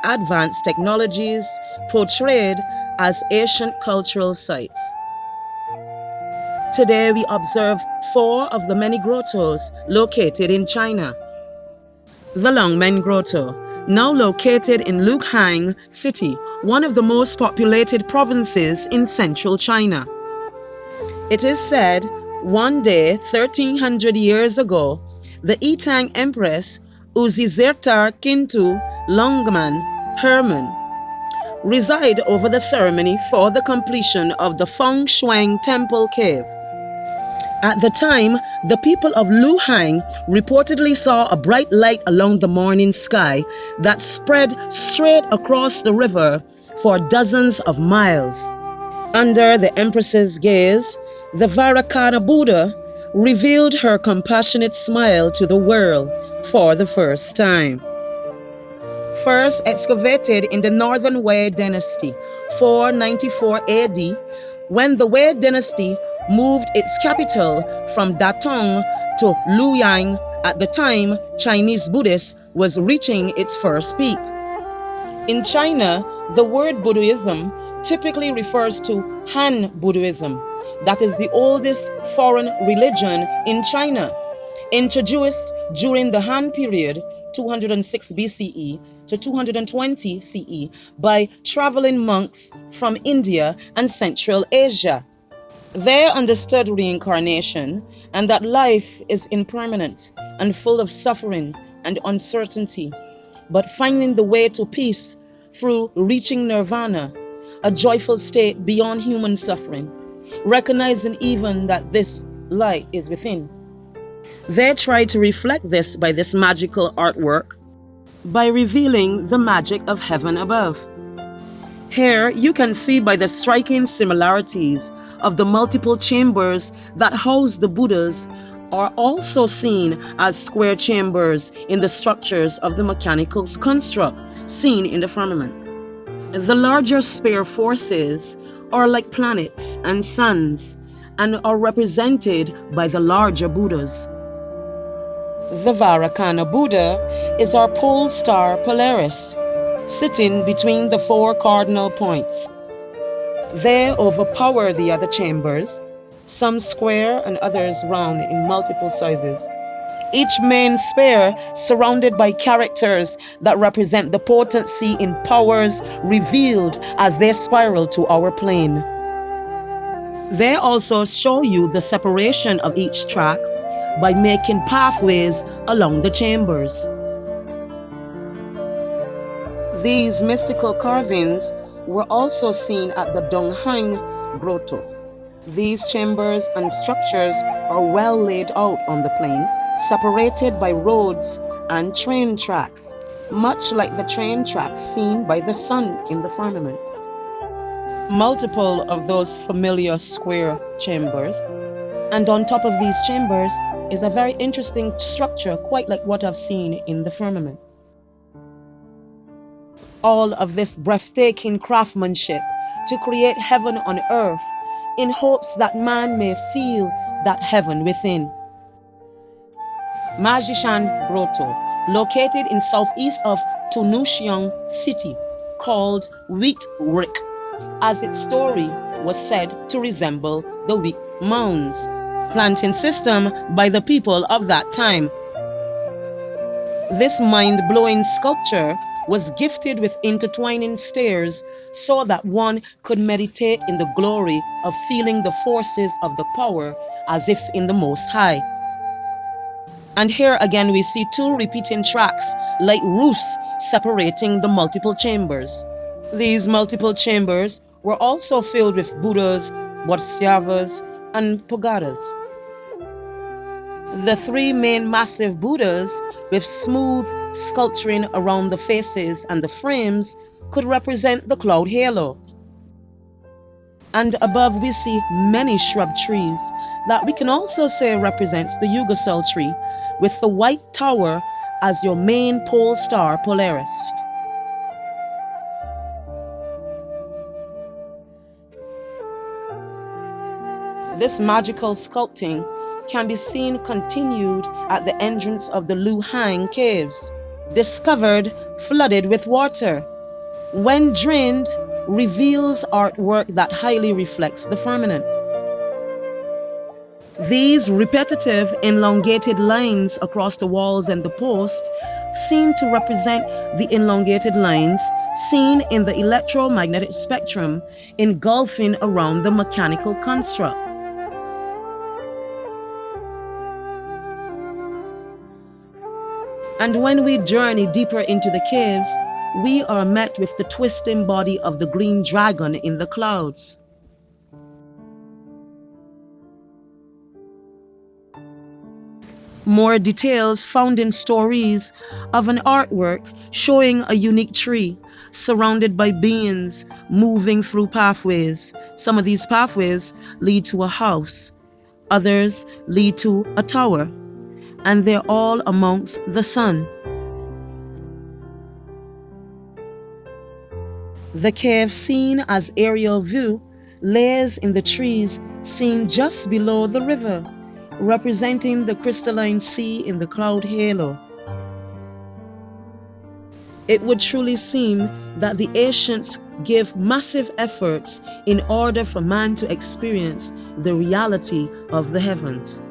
advanced technologies portrayed as ancient cultural sites. Today we observe 4 of the many grottos located in China. The Longmen Grotto, now located in Luhang City, one of the most populated provinces in central China. It is said one day, 1300 years ago, the Yitang Empress Uzizertar Kintu Longman Herman reside over the ceremony for the completion of the Feng Shuang Temple Cave. At the time, the people of Luhang reportedly saw a bright light along the morning sky that spread straight across the river for dozens of miles. Under the Empress's gaze, the Vairocana Buddha revealed her compassionate smile to the world for the first time. First excavated in the Northern Wei Dynasty, 494 AD, when the Wei Dynasty moved its capital from Datong to Luoyang. At the time, Chinese Buddhism was reaching its first peak. In China, the word Buddhism typically refers to Han Buddhism, that is the oldest foreign religion in China, introduced during the Han period, 206 BCE to 220 CE, by traveling monks from India and Central Asia. They understood reincarnation and that life is impermanent and full of suffering and uncertainty, but finding the way to peace through reaching nirvana, a joyful state beyond human suffering, recognizing even that this light is within. They try to reflect this by this magical artwork, by revealing the magic of heaven above. Here you can see by the striking similarities of the multiple chambers that house the Buddhas are also seen as square chambers in the structures of the mechanical construct seen in the firmament. The larger sphere forces are like planets and suns and are represented by the larger Buddhas. The Vairocana Buddha is our pole star Polaris, sitting between the 4 cardinal points. They overpower the other chambers, some square and others round in multiple sizes. Each main sphere surrounded by characters that represent the potency in powers revealed as they spiral to our plane. They also show you the separation of each track by making pathways along the chambers. These mystical carvings were also seen at the Donghang Grotto. These chambers and structures are well laid out on the plain, separated by roads and train tracks, much like the train tracks seen by the sun in the firmament. Multiple of those familiar square chambers, and on top of these chambers is a very interesting structure, quite like what I've seen in the firmament. All of this breathtaking craftsmanship to create heaven on earth in hopes that man may feel that heaven within. Majishan Grotto, located in southeast of Tunushiang City, called Wheat Rick, as its story was said to resemble the wheat mounds, planting system by the people of that time. This mind-blowing sculpture was gifted with intertwining stairs so that one could meditate in the glory of feeling the forces of the power as if in the Most High. And here again we see 2 repeating tracks like roofs separating the multiple chambers. These multiple chambers were also filled with Buddhas, Bodhisattvas, and pagodas. The 3 main massive Buddhas with smooth sculpturing around the faces and the frames could represent the cloud halo. And above we see many shrub trees that we can also say represents the Yugasol tree, with the white tower as your main pole star Polaris. This magical sculpting can be seen continued at the entrance of the Luhang Caves, discovered flooded with water when drained, reveals artwork that highly reflects the firmament. These repetitive, elongated lines across the walls and the post seem to represent the elongated lines seen in the electromagnetic spectrum engulfing around the mechanical construct. And when we journey deeper into the caves, we are met with the twisting body of the green dragon in the clouds. More details found in stories of an artwork showing a unique tree surrounded by beings moving through pathways. Some of these pathways lead to a house, others lead to a tower, and they're all amongst the sun. The cave seen as aerial view lays in the trees seen just below the river, representing the crystalline sea in the cloud halo. It would truly seem that the ancients gave massive efforts in order for man to experience the reality of the heavens.